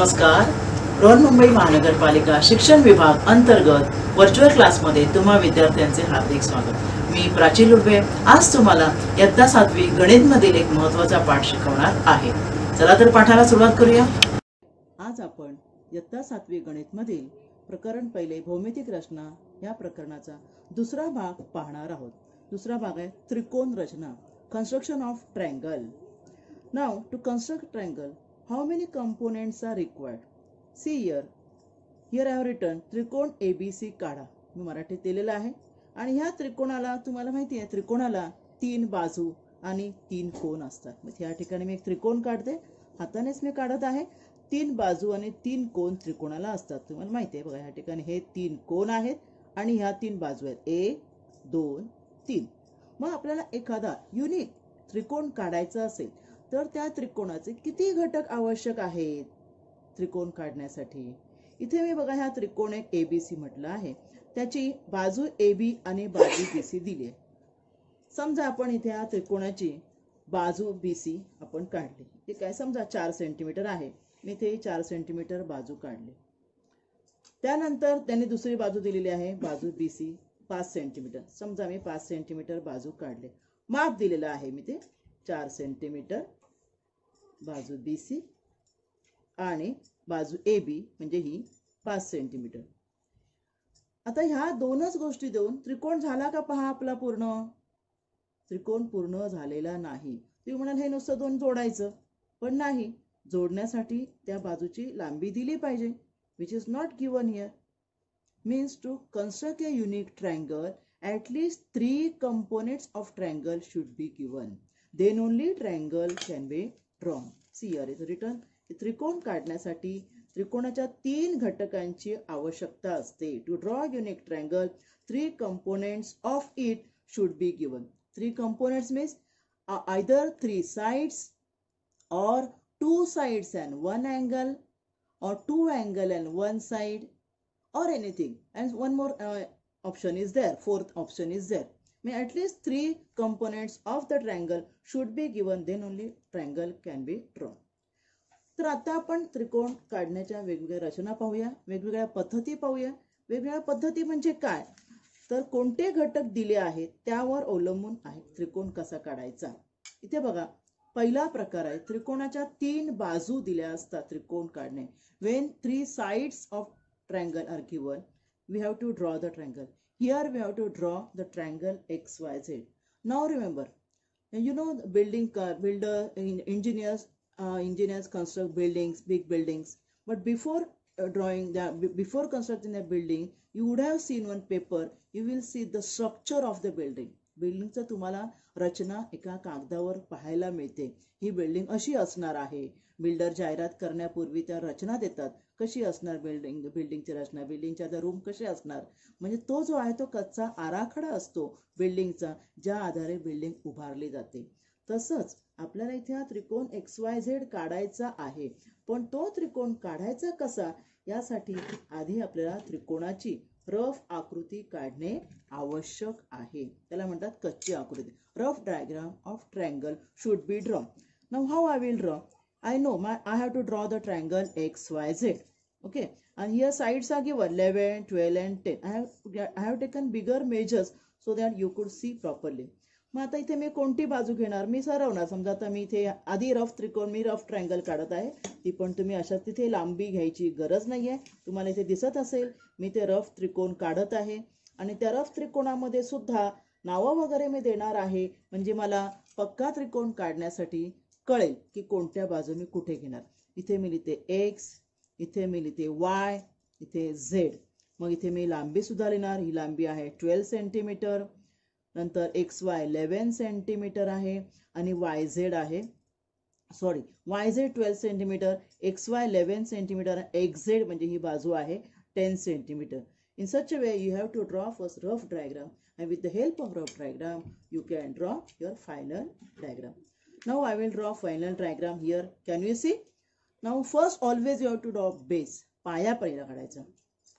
नमस्कार. बृहन्मुंबई महानगरपालिका शिक्षण विभाग अंतर्गत व्हर्च्युअल क्लासमध्ये तुम्हा विद्यार्थ्यांचे हार्दिक स्वागत. मी प्राची लुबे आज तुम्हाला इयत्ता 7वी गणितमधील एक महत्त्वाचा पाठ शिकवणार आहे. चला तर पाठाला सुरुवात करूया. आज आपण इयत्ता 7वी गणितमधील प्रकरण पहिले भौमितिक रचना या प्रकरणाचा दुसरा भाग पाहणार आहोत. दुसरा भाग आहे त्रिकोण रचना, construction of triangle. Now to construct triangle, how many components are required? See here. Here I have written त्रिकोण ABC काढा. मी मराठीत दिलेला आहे आणि ह्या त्रिकोणाला तुम्हाला माहिती आहे त्रिकोणाला 3 बाजू आणि 3 कोन असतात. मग या ठिकाणी मी एक त्रिकोण काढते, हातानेच मी काढत आहे. 3 बाजू आणि 3 कोन त्रिकोणाला असतात. तुम्हाला माहिती आहे बघा या ठिकाणी हे 3 कोन आहेत आणि ह्या 3 बाजू आहेत 1 2 3. मग आपल्याला एखादा युनिक त्रिकोण काढायचा असेल तर त्या त्रिकोणाचे किती घटक आवश्यक आहेत त्रिकोण काढण्यासाठी? इथे मी बघा ह्या त्रिकोण एक ABC म्हटलं आहे, त्याची बाजू AB आणि बाजू BC दिली आहे. समजा आपण इथे ह्या त्रिकोणाची बाजू BC आपण काढली. ते काय समजा 4 सेंटीमीटर आहे. मी इथे 4 सेंटीमीटर बाजू काढली. त्यानंतर त्यांनी दुसरी बाजू दिलेली आहे बाजू BC 5 सेंटीमीटर. समजा मी 5 सेंटीमीटर बाजू काढले. माप दिलेलं आहे मी ते 4 सेंटीमीटर बाजू BC आणि बाजू AB म्हणजे ही 5 सेंटीमीटर. आता ह्या दोनच गोष्टी देऊन त्रिकोण झाला का पहा आपला पूर्ण? त्रिकोण पूर्ण झालेला नाही. तुम्ही म्हणाल हे नुसतं 2 जोडायचं, पण नाही. जोडण्यासाठी त्या बाजूची लांबी दिली पाहिजे, which is not given here. Means to construct a unique triangle, at least 3 components of triangle should be given. Then only triangle can be drawn. See here is written. त्रिकोण काढण्यासाठी त्रिकोणाच्या 3 घटकांची आवश्यकता असते. To draw a unique triangle, 3 components of it should be given. 3 components means either 3 sides or 2 sides and 1 angle or 2 angle and 1 side or anything. And one more option is there. Fourth option is there. May at least 3 components of the triangle should be given, then only triangle can be drawn. तर आता आपण त्रिकोण काढण्याच्या वेगवेगळ्या रचना पाहूया, वेगवेगळ्या पद्धती पाहूया. वेगवेगळ्या पद्धती म्हणजे काय तर कोणते घटक दिले आहेत त्यावर अवलंबून आहे त्रिकोण कसा काढायचा. इथे बघा पहिला प्रकार आहे त्रिकोणाच्या 3 बाजू दिल्या असतात त्रिकोण काढणे. When 3 sides of triangle are given, we have to draw the triangle. Here we have to draw the triangle XYZ. Now remember, you know engineers construct buildings, big buildings. But before before constructing a building, you would have seen one paper. You will see the structure of the building. बिल्डिंगचं तुम्हाला रचना एका कागदावर पाहायला मिळते. ही building अशी असणार आहे. Builder जाहिरात करण्यापूर्वी त्या रचना देतात. कशी असणार बिल्डिंगची रचना, बिल्डिंगच्या त्या रूम कसे असणार, म्हणजे तो जो आहे तो कच्चा आराखडा असतो बिल्डिंगचा, ज्या आधारे बिल्डिंग उभारली जाते. तसंच आपल्याला इथे हा त्रिकोण XYZ काढायचा आहे. पण तो त्रिकोण काढायचा कसा यासाठी आधी आपल्याला त्रिकोणाची रफ आकृती काढणे आवश्यक आहे. त्याला म्हणतात कच्ची आकृती. Rough diagram of triangle should be draw. Now how I will draw? I know I have to draw the triangle XYZ. Okay, and here sides are given 11, 12 and 10. I have taken bigger measures so that you could see properly. मग आता इथे मी कोणती बाजू घेणार? मी सरवणार. समजा आता मी इथे आधी रफ ट्रायंगल काढत आहे. ती पण तुम्ही अशा तिथे लांबी घ्यायची गरज नाहीये. तुम्हाला इथे दिसत असेल मी ते रफ त्रिकोण काढत आहे आणि त्या रफ त्रिकोणामध्ये सुद्धा नावं वगैरे मी देणार आहे, म्हणजे मला पक्का त्रिकोण काढण्यासाठी कळेल की कोणत्या बाजूने कुठे घेणार. इथे मी लिहिते X, इथे मी लिहिते Y, इथे Z. मग इथे मी लांबी सुद्धा लिहिणार. ही लांबी आहे 12 सेंटीमीटर. नंतर XY 11 सेंटीमीटर आहे आणि YZ आहे YZ 12 centimetre, XY 11 centimetre, XZ म्हणजे ही बाजू आहे 10 centimetre. In such a way you have to draw first rough diagram, and with the help of rough diagram you can draw your final diagram. Now I will draw final diagram here. Can you see? Now first always you have to draw base. पाया पहिला काढायचा.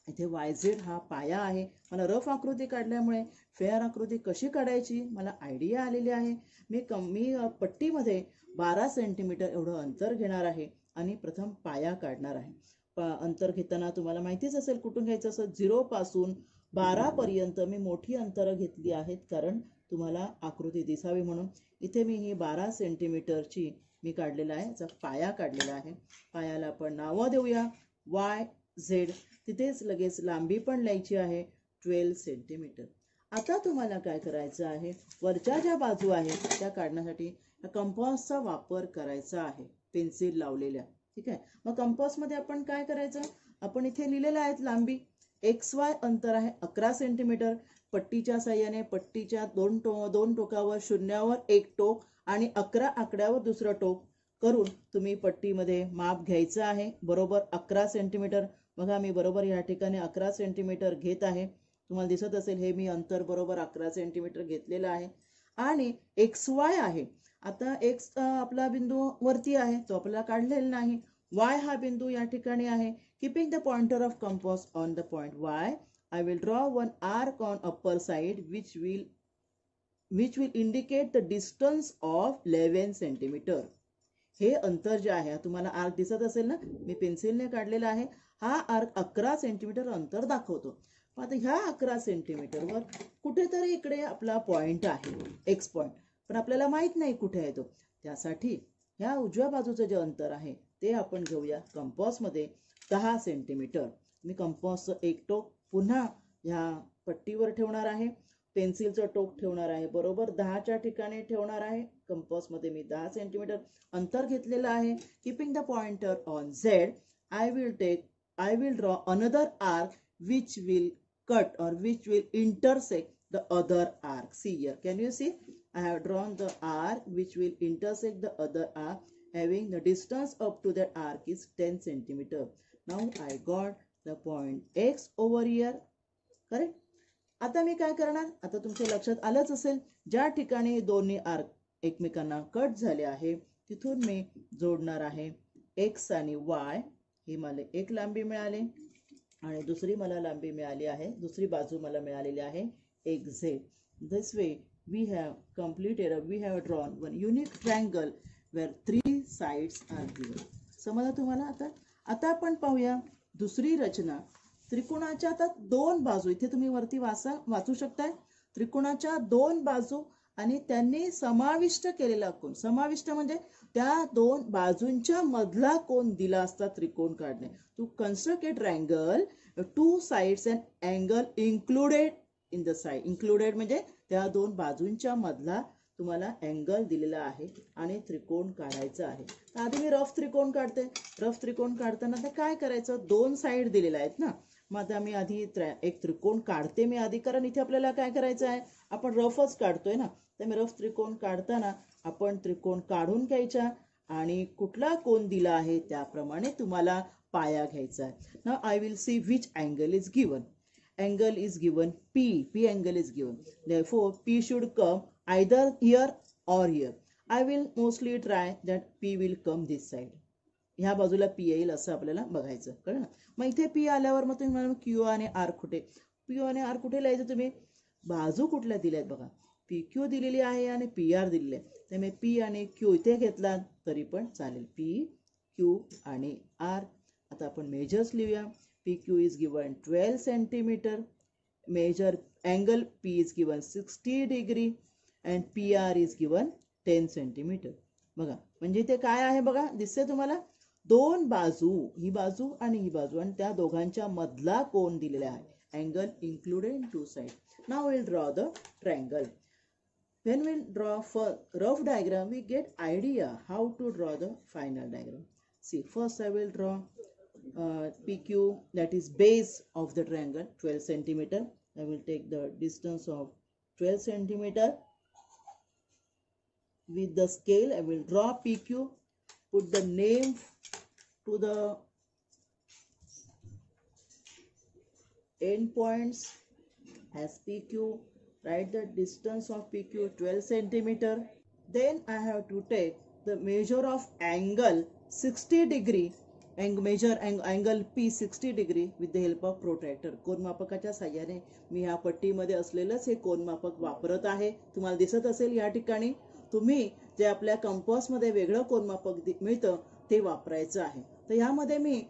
इथे YZ हा पाया आहे. मला rough आकृती काढल्यामुळे फेअर आकृती कशी काढायची मला आयडिया आलेली आहे. मी पट्टीमध्ये 12 सेंटीमीटर एवढं अंतर घेणार आहे आणि प्रथम पाया काढणार आहे. अंतर घेताना तुम्हाला माहितीच असेल कुठून घ्यायचं असं. 0 पासून 12 पर्यंत मी मोठी अंतरं घेतली आहेत, कारण तुम्हाला आकृती दिसावी म्हणून. इथे मी ही 12 सेंटीमीटरची मी काढलेला आहे, याचा पाया काढलेला आहे. पायाला आपण नावं देऊया YZ. तिथेच लगेच लांबी पण लिहायची आहे 12 सेंटीमीटर. आता तुम्हाला काय करायचं आहे, वरच्या ज्या बाजू आहेत त्या काढण्यासाठी कंपासचा वापर करायचा आहे, पेन्सिल लावलेल्या. ठीक आहे. मग कंपासमध्ये आपण काय करायचं, आपण इथे लिहिलेलं आहे लांबी XY अंतर आहे 11 सेंटीमीटर. पट्टीच्या साह्याने पट्टीच्या दोन टोकावर शून्यावर एक टोक आणि 11 आकड्यावर दुसरं टोक करून तुम्ही पट्टीमध्ये माप घ्यायचं आहे, बरोबर 11 सेंटीमीटर. बघा मी बरोबर या ठिकाणी 11 सेंटीमीटर घेत आहे. तुम्हाला दिसत असेल हे मी अंतर बरोबर 11 सेंटीमीटर घेतलेलं आहे. आणि XY आहे. आता X आपला बिंदू वरती आहे, तो आपल्याला काढलेला नाही. Y हा बिंदू या ठिकाणी आहे. Keeping the pointer of compass on the point Y, I will draw one arc on upper side which will indicate the distance of 11 centimeter. हे अंतर जे आहे, तुम्हाला आर्क दिसत असेल ना, मी पेन्सिलने काढलेला आहे. हा आर्क 11 सेंटीमीटर अंतर दाखवतो. आता ह्या 11 सेंटीमीटरवर कुठेतरी इकडे आपला पॉइंट आहे, एक्स पॉइंट, पण आपल्याला माहित नाही कुठे आहे तो. त्यासाठी ह्या उजव्या बाजूचं जे अंतर आहे ते आपण घेऊया कंपासमध्ये 10 सेंटीमीटर. मी कंपासचं एक टोक पुन्हा ह्या पट्टीवर ठेवणार आहे, पेन्सिलचं टोक ठेवणार आहे बरोबर 10च्या ठिकाणी ठेवणार आहे. कंपासमध्ये मी 10 सेंटीमीटर अंतर घेतलेलं आहे. Keeping the pointer on Z, I will draw another arc which will cut or which will intersect the other arc. See here, can you see? I have drawn the arc which will intersect the other arc, having the distance up to that arc is 10 centimeter. Now I got the point X over here, correct? आता मी काय करणार, आता तुमच्या लक्षात आलंच असेल, ज्या ठिकाणी दोन्ही आर्क एकमेकांना कट झाले आहे तिथून मी जोडणार आहे X आणि Y. ही मला एक लांबी मिळाली आणि दुसरी मला लांबी मिळाली आहे, दुसरी बाजू मला मिळालेली आहे XZ. This way we have drawn one unique triangle where 3 sides are given. समजलं तुम्हाला? आता आपण पाहूया दुसरी रचना. त्रिकोणाच्या आता 2 बाजू, इथे तुम्ही वरती वाचू शकताय, त्रिकोणाच्या 2 बाजू आणि त्यांनी समाविष्ट केलेला कोन. समाविष्ट म्हणजे त्या 2 बाजूंच्या मधला कोन दिला असता त्रिकोण काढणे. To construct a triangle, 2 sides and angle included in the side. included म्हणजे त्या 2 बाजूंच्या मधला तुम्हाला अँगल दिलेला आहे आणि त्रिकोण काढायचा आहे. आधी मी रफ त्रिकोण काढते. रफ त्रिकोण काढताना काय करायचं, 2 साइड दिलेल्या आहेत ना, मग आता मी आधी एक त्रिकोण काढते मी आधी, कारण इथे आपल्याला काय करायचं आहे, आपण रफच काढतोय ना. तर मी रफ त्रिकोण काढताना आपण त्रिकोण काढून घ्यायचा आणि कुठला कोन दिला आहे त्याप्रमाणे तुम्हाला पाया घ्यायचा आहे. Now I will see which angle is given. Angle is given P. P angle is given. Therefore, P should come either here or here. I will mostly try that P will come this side. ह्या बाजूला P येईल असं आपल्याला बघायचं, कळलं ना. मग इथे P आल्यावर मग तुम्ही मला Q आणि R कुठे, Q आणि R कुठे लिहायचं, तुम्ही बाजू कुठल्या दिल्यात बघा. PQ दिलेली आहे आणि PR दिलेली आहे, त्यामुळे P आणि Q इथे घेतला तरी पण चालेल. P, Q आणि R. आता आपण मेजर्स लिहूया. PQ is given 12 centimeter. Measure angle P is given 60 degree and PR is given 10 centimeter. बघा म्हणजे ते काय आहे बघा, दिसते तुम्हाला 2 बाजू, ही बाजू आणि ही बाजू, आणि त्या दोघांच्या मधला कोन दिलेला आहे. Angle included in 2 sides. Now we'll draw the triangle. When we'll draw for rough diagram, we get idea how to draw the final diagram. See, first I will draw PQ, that is base of the triangle, 12 centimeter. I will take the distance of 12 centimeter. With the scale, I will draw PQ, put the name to the end points as PQ. Write the distance of PQ 12 centimeter. Then I have to take the measure of angle 60 degree. measure angle P 60 degree with the help of protractor. कोनमापकाच्या साहाय्याने मी ह्या पट्टीमध्ये असलेलंच हे कोनमापक वापरत आहे. तुम्हाला दिसत असेल या ठिकाणी, तुम्ही जे आपल्या कंपासमध्ये वेगळं कोनमापक मिळतं ते वापरायचं आहे. तर यामध्ये मी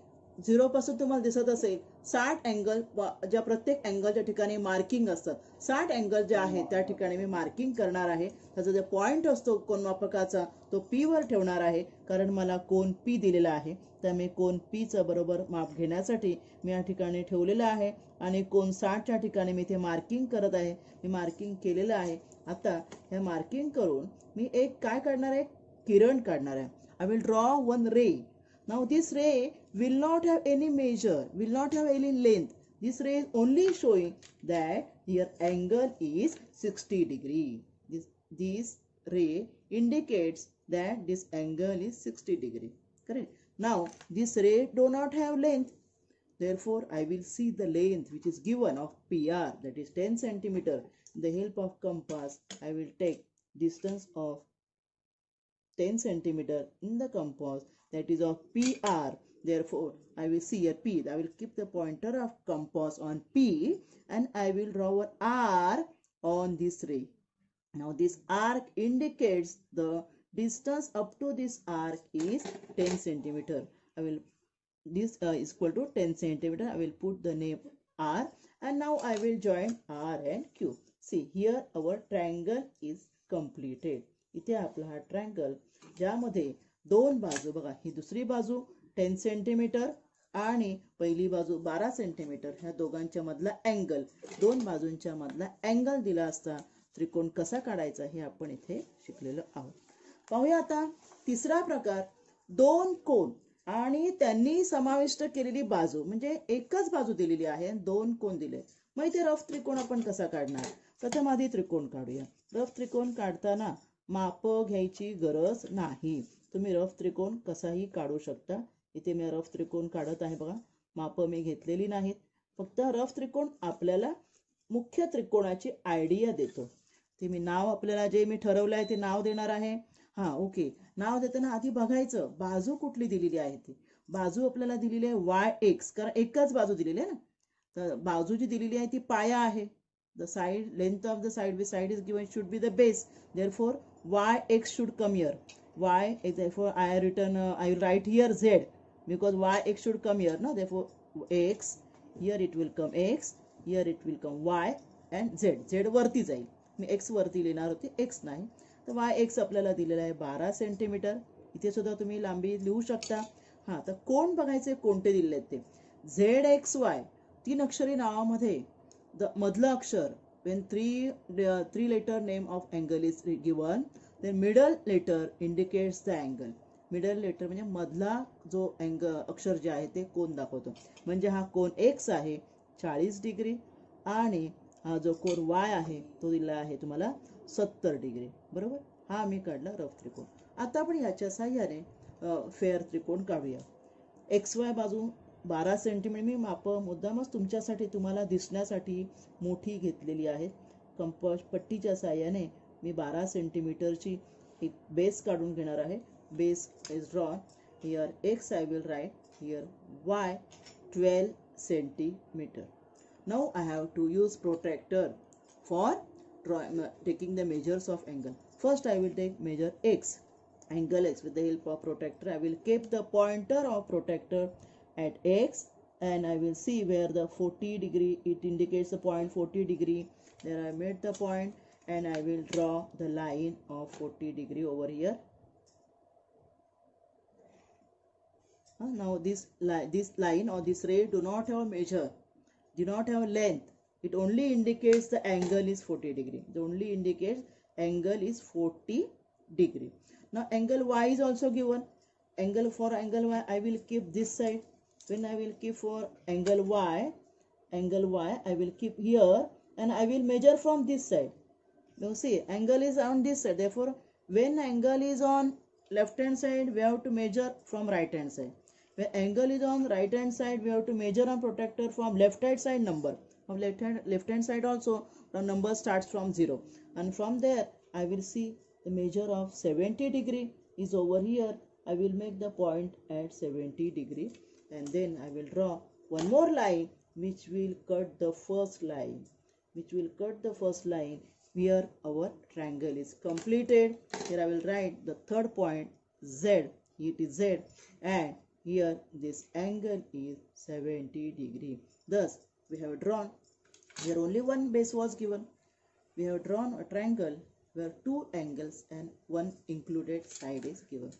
0 पासून तुम्हाला दिसत असेल 60 अँगल, ज्या प्रत्येक अँगलच्या ठिकाणी मार्किंग असतात, 60 अँगल जे आहे त्या ठिकाणी मी मार्किंग करणार आहे. त्याचा जो पॉइंट असतो कोनमापकाचा तो P वर ठेवणार आहे, कारण मला कोन P दिलेला आहे. त्यामुळे कोन P चं बरोबर माप घेण्यासाठी मी या ठिकाणी ठेवलेलं आहे आणि कोन 60च्या ठिकाणी मी ते मार्किंग करत आहे. मी मार्किंग केलेलं आहे. आता हे मार्किंग करून मी एक काय काढणार आहे, किरण काढणार आहे. I will draw one ray. Now this ray will not have any measure, will not have any length. This ray is only showing that here angle is 60 degree. This ray indicates that this angle is 60 degree. Correct. Now this ray do not have length. Therefore, I will see the length which is given of PR, that is 10 centimeter. With the help of compass, I will take distance of 10 centimeter in the compass, that is of PR. Therefore, I will see a P. I will keep the pointer of compass on P and I will draw an R on this ray. Now this arc indicates the distance up to this arc is 10 centimeter. I will this is equal to 10 centimeter. I will put the name R and now I will join R and Q. See here our triangle is completed. इथे आपला हा triangle ज्यामध्ये दोन बाजू बघा, ही दुसरी बाजू 10 centimetre आणि पहिली बाजू 12 सेंटीमीटर, ह्या दोघांच्या मधला अँगल, दोन बाजूंच्या मधला अँगल दिला असता त्रिकोण कसा काढायचा हे आपण इथे शिकलेलो आहोत. पाहूया आता तिसरा प्रकार, दोन कोन आणि त्यांनी समाविष्ट केलेली बाजू, म्हणजे एकच बाजू दिलेली आहे, दोन कोन दिले. मग इथे रफ त्रिकोण आपण कसा काढणार? प्रथम आधी त्रिकोण काढूया. रफ त्रिकोण काढताना माप घ्यायची गरज नाही. तुम्ही रफ त्रिकोण कसाही काढू शकता. इथे मी रफ त्रिकोण काढत आहे बघा, माप मी घेतलेली नाहीत. फक्त रफ त्रिकोण आपल्याला मुख्य त्रिकोणाची आयडिया देतो. ते मी नाव आपल्याला जे मी ठरवलं आहे ते नाव देणार आहे. हा ओके, नाव देताना आधी बघायचं बाजू कुठली दिलेली आहे. ती बाजू आपल्याला दिलेली आहे YX, कारण एकच बाजू दिलेली आहे ना. तर बाजू जी दिलेली आहे ती पाया आहे. The side length of the side is given should be the base. Therefore, YX should come here. Therefore I will write here Z, because YX should come here. No, therefore X, here it will come X, here it will come Y and Z. Z वरती जाईल. मी X वरती लिहिणार होते, X नाही. तर YX आपल्याला दिलेला आहे 12 सेंटीमीटर. इथे सुद्धा तुम्ही लांबी लिहू शकता. हा, तर कोण बघायचे कोणते दिलेले आहेत ते. ZXY 3 अक्षरी नावामध्ये the मधलं अक्षर, when three letter name of angle is given, then middle letter indicates the angle. middle letter म्हणजे मधला जो अक्षर जे आहे ते कोन दाखवतो. म्हणजे हा कोन X आहे 40 डिग्री आणि हा जो कोन Y आहे तो दिला आहे तुम्हाला 70 डिग्री. बरोबर, हा मी काढला रफ त्रिकोण. आता आपण याच्या साहाय्याने फेअर त्रिकोण काढूया. XY बाजू 12 सेंटीमीटर मी माप मुद्दामच तुमच्यासाठी तुम्हाला दिसण्यासाठी मोठी घेतलेली आहे. कंपास पट्टीच्या साहाय्याने मी 12 सेंटीमीटरची एक बेस काढून घेणार आहे. Base is drawn here. X I will write here, Y 12 centimeter. Now I have to use protractor for taking the measures of angle. First I will take measure X, angle X. With the help of protractor I will keep the pointer of protractor at X and I will see where the 40 degree, it indicates the point 40 degree. There I made the point and I will draw the line of 40 degree over here. Now this line or this ray do not have measure, do not have length. It only indicates the angle is 40 degree. It only indicates angle is 40 degree. Now angle Y is also given. For angle Y I will keep this side. When I will keep for angle Y I will keep here and I will measure from this side. Now see, angle is on this side. Therefore, when angle is on left hand side, we have to measure from right hand side. When angle is on right hand side, we have to measure on protractor from left hand side number. From left hand side also, the number starts from 0. And from there, I will see the measure of 70 degree is over here. I will make the point at 70 degree. And then I will draw one more line which will cut the first line. Here our triangle is completed. Here I will write the third point Z it is Z, and here this angle is 70 degree. Thus we have drawn, here only one base was given. We have drawn a triangle where two angles and one included side is given.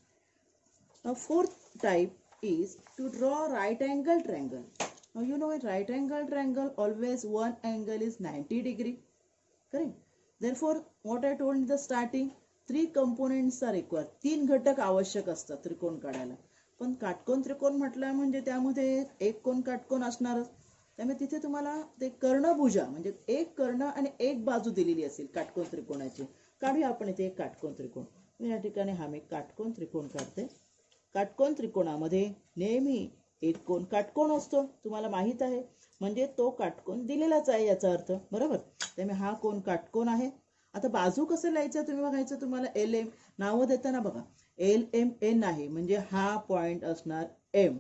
Now fourth type is to draw right angle triangle. Now you know in right angle triangle always one angle is 90 degree. Correct? Therefore what I told in the starting, three components are required. तीन घटक आवश्यक असतात त्रिकोण काढायला. पण काटकोन त्रिकोण म्हटलं म्हणजे त्यामध्ये एक कोण काटकोन असणारच. त्यामुळे तिथे तुम्हाला ते कर्णभुजा म्हणजे एक कर्ण आणि एक बाजू दिलेली असेल काटकोन त्रिकोणाची. काढूया आपण इथे एक काटकोन त्रिकोण. मी या ठिकाणी हा मी काटकोन त्रिकोण काढते. काटकोन त्रिकोणामध्ये नेहमी एक कोण काटकोन असतो, तुम्हाला माहित आहे. म्हणजे तो काटकोन दिलेलाच आहे याचा अर्थ, बरोबर. त्यामुळे हा कोण काटकोन आहे. आता बाजू कसं लिहायचं तुम्ही बघायचं. तुम्हाला एल एम नावं देताना बघा एल एम एन आहे म्हणजे हा पॉइंट असणार एम.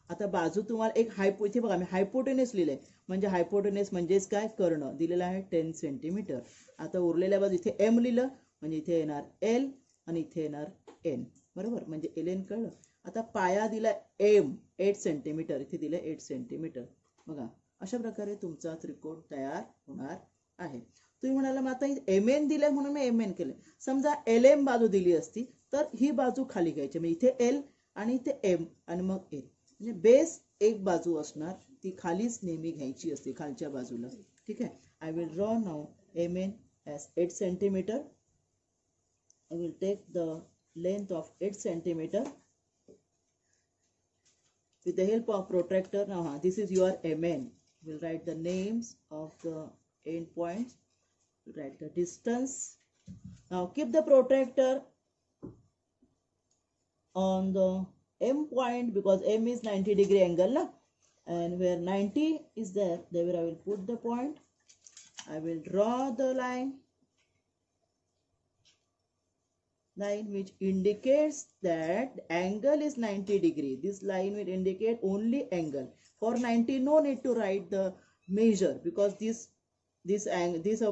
आता बाजू तुम्हाला एक इथे बघा मी हायपोटेनस लिहिलंय म्हणजे हायपोटेनस म्हणजेच काय कर्ण दिलेला आहे 10 सेंटीमीटर. आता उरलेल्या बाजू इथे एम लिहिलं म्हणजे इथे येणार एल आणि इथे येणार एन, बरोबर. म्हणजे एल एन कळलं. आता पाया दिला एम 8 सेंटीमीटर, इथे दिलं 8 सेंटीमीटर. बघा अशा प्रकारे तुमचा त्रिकोण तयार होणार आहे. तुम्ही म्हणाला मग आता एम एन दिलंय म्हणून मी एम एन केलं. समजा एल एम बाजू दिली असती तर ही बाजू खाली घ्यायची, म्हणजे इथे एल आणि इथे एम आणि मग एल. म्हणजे बेस एक बाजू असणार ती खालीच नेहमी घ्यायची असते खालच्या बाजूला. ठीक आहे. I will draw now M N as 8 centimetre. I will take the length of 8 centimeter with the help of protractor. Now this is your MN. We'll write the names of the end points. We'll write the distance. Now keep the protractor on the M point because M is 90 degree angle, na? And where 90 is there I will put the point. I will draw the line which indicates that the angle is 90 degree. This line will indicate only angle. For 90 no need to write the measure because this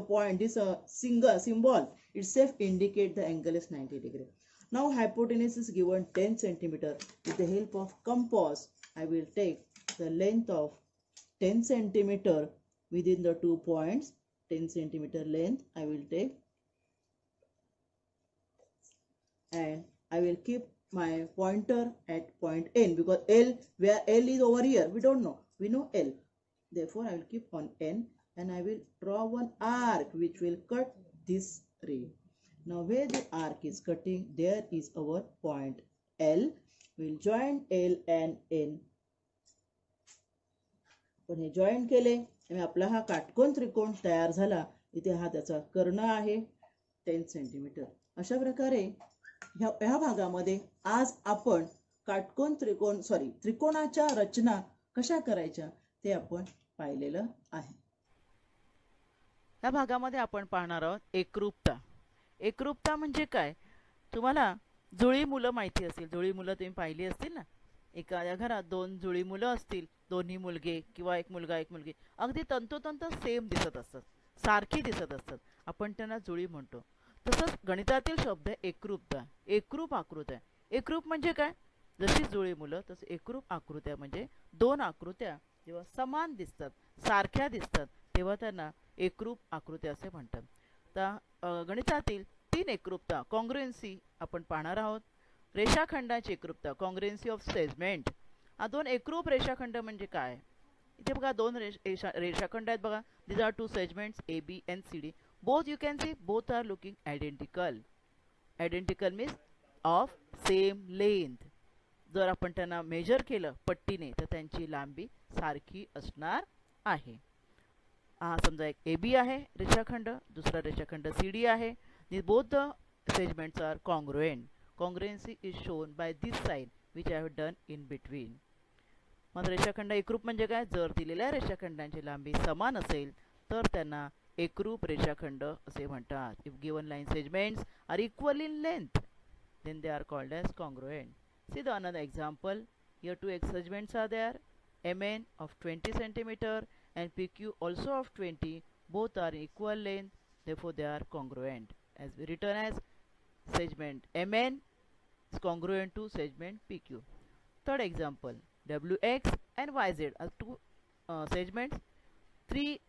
point, this single symbol itself indicate the angle is 90 degree. Now hypotenuse is given 10 centimeter. With the help of compass I will take the length of 10 centimeter within the 2 points. 10 centimeter length I will take, and I will keep my pointer at point N because L, where L is over here, we don't know. We know L. Therefore, I will keep on N and I will draw one arc which will cut this ray. Now, where the arc is cutting, there is our point L. We will join L and N. पण हे join केले आणि आपला हा काटकोन त्रिकोण तयार झाला. इथे हा त्याचा कर्ण आहे 10 सेंटीमीटर. अशा प्रकारे ह्या भागामध्ये आज आपण काटकोन त्रिकोणाच्या रचना कशा करायच्या ते आपण पाहिलेलं आहे. या भागामध्ये आपण पाहणार आहोत एकरूपता. एकरूपता म्हणजे काय. तुम्हाला जुळी मुलं माहिती असतील. जुळी मुलं तुम्ही पाहिली असतील ना. एखाद्या घरात 2 जुळी मुलं असतील, दोन्ही मुलगे किंवा एक मुलगा एक मुलगी अगदी तंतोतंत सेम दिसत असतात, सारखी दिसत असतात. आपण त्यांना जुळी म्हणतो. तसंच गणितातील शब्द एकरूपता, एकरूप आकृत्या. एकरूप म्हणजे काय. जशी जुळी मुलं तसं एकरूप आकृत्या म्हणजे 2 आकृत्या जेव्हा समान दिसतात, सारख्या दिसतात तेव्हा त्यांना एकरूप आकृत्या असे म्हणतात. तर गणितातील 3 एकरूपता कॉन्ग्रुएन्सी आपण पाहणार आहोत. रेषाखंडाची एकरूपता कॉन्ग्रुएन्सी ऑफ सेगमेंट. हा 2 एकरूप रेषाखंड म्हणजे काय. इथे बघा 2 रेषाखंड आहेत बघा. these are 2 segments AB and CD. Both you can see both are looking identical. Identical means of same length. जर आपण त्यांना मेजर केलं पट्टीने तर त्यांची लांबी सारखी असणार आहे. हा समजा एक AB आहे रेषाखंड, दुसरा रेषाखंड CD आहे. Both the segments are congruent. Congruency is shown by this sign which I have done in between. मग रेषाखंड एकरूप म्हणजे काय. जर दिलेल्या रेषाखंडांची लांबी समान असेल तर त्यांना एकरूप रेषाखंड असे म्हणतात. If given line segments are equal in length then they are called as congruent. See the another example. Here 2 segments are there. MN of 20 centimeter and PQ also of 20. Both are equal length. Therefore they are congruent. As we written as segment MN is congruent to segment PQ. Third example, WX and YZ are two segments. 3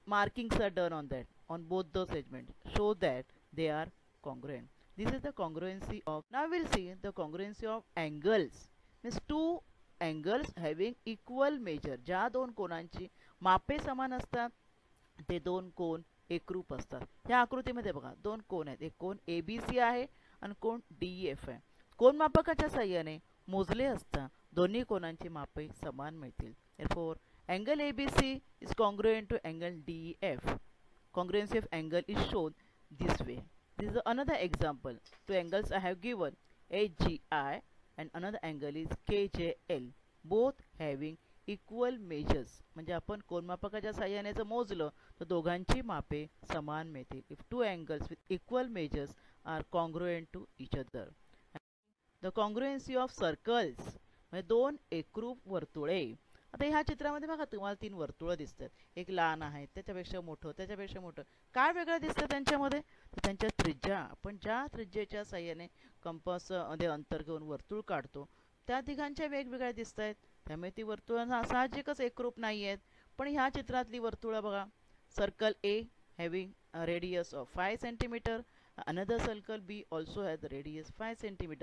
markings are done on that, on both the segments, show that they are congruent. This is the congruency of. Now we'll see the congruency of angles. Means two angles having equal measure. ज्या दोन कोणांची मापे समान असतात ते दोन कोण एकरूप असतात. ह्या आकृतीमध्ये बघा दोन कोण आहेत. एक कोण ABC आहे आणि कोण DEF आहे. कोणमापकाच्या साहाय्याने मोजले असता दोन्ही कोणांची मापे समान मिळतील. Therefore, angle ABC is congruent to angle DEF. Congruency of angle is shown this way. This is another example. Two angles I have given, HGI and another angle is KJL. Both having equal measures. म्हणजे आपण कोनमापकाच्या साहाय्याने जर मोजलं तर दोघांची मापे समान मिळतील. If two angles with equal measures are congruent to each other. The congruency of circles. म्हणजे दोन एकरूप वर्तुळे. आता ह्या चित्रामध्ये बघा तुम्हाला 3 वर्तुळ दिसतात. एक लहान आहे, त्याच्यापेक्षा मोठं, त्याच्यापेक्षा मोठं. काय वेगळं दिसतं त्यांच्यामध्ये? तर त्यांच्या त्रिज्या. आपण ज्या त्रिज्येच्या साहाय्याने कंपास मध्ये अंतर घेऊन वर्तुळ काढतो त्या तिघांच्या वेगवेगळ्या दिसत आहेत. त्यामुळे ती वर्तुळ साहजिकच एकरूप नाही आहेत. पण ह्या चित्रातली वर्तुळं बघा. Circle A having a radius of 5 cm. Another circle B also has the radius 5 cm.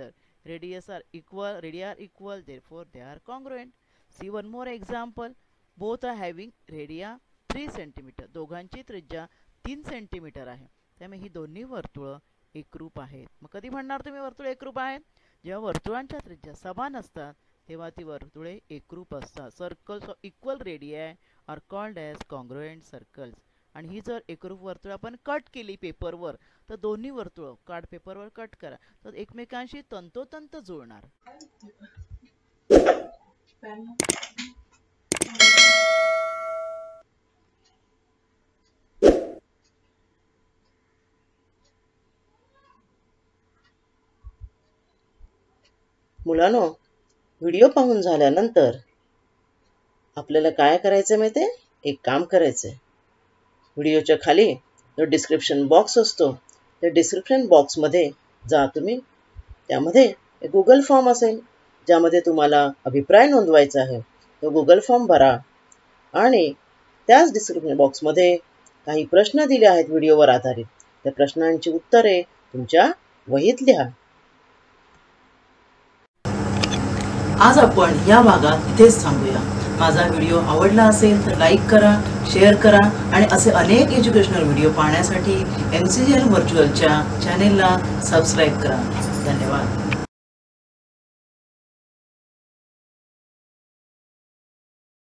Radii are equal, therefore they are congruent. See one more example. Both are having radii 3 cm. दोघांची त्रिज्या 3 cm आहे. त्यामुळे ही दोन्ही वर्तुळ एकरूप आहेत. मग कधी म्हणणार तुम्ही वर्तुळ एकरूप आहेत? जेव्हा वर्तुळांच्या त्रिज्या समान असतात तेव्हा ती वर्तुळे एकरूप असतात. Circles of equal radii are called as congruent circles. आणि ही जर एकरूप वर्तुळ आपण कट केली पेपरवर तर दोन्ही वर्तुळ कार्ड पेपरवर कट करा तर एकमेकांशी तंतोतंत जुळणार. मुलांनो, व्हिडिओ पाहून झाल्यानंतर आपल्याला काय करायचं माहिती? एक काम करायचंय. व्हिडिओच्या खाली जो डिस्क्रिप्शन बॉक्स असतो त्या डिस्क्रिप्शन बॉक्समध्ये जा तुम्ही. त्यामध्ये एक गुगल फॉर्म असेल ज्यामध्ये तुम्हाला अभिप्राय नोंदवायचा आहे. तो गुगल फॉर्म भरा आणि त्याच डिस्क्रिप्शन बॉक्समध्ये काही प्रश्न दिले आहेत व्हिडिओवर आधारित. त्या प्रश्नांची उत्तरे तुमच्या वहीत लिहा. आज आपण या भागात इथेच थांबूया. माझा व्हिडिओ आवडला असेल तर लाईक करा, शेअर करा आणि असे अनेक एज्युकेशनल व्हिडिओ पाहण्यासाठी MCGL व्हर्च्युअलच्या चॅनेलला सबस्क्राईब करा. धन्यवाद.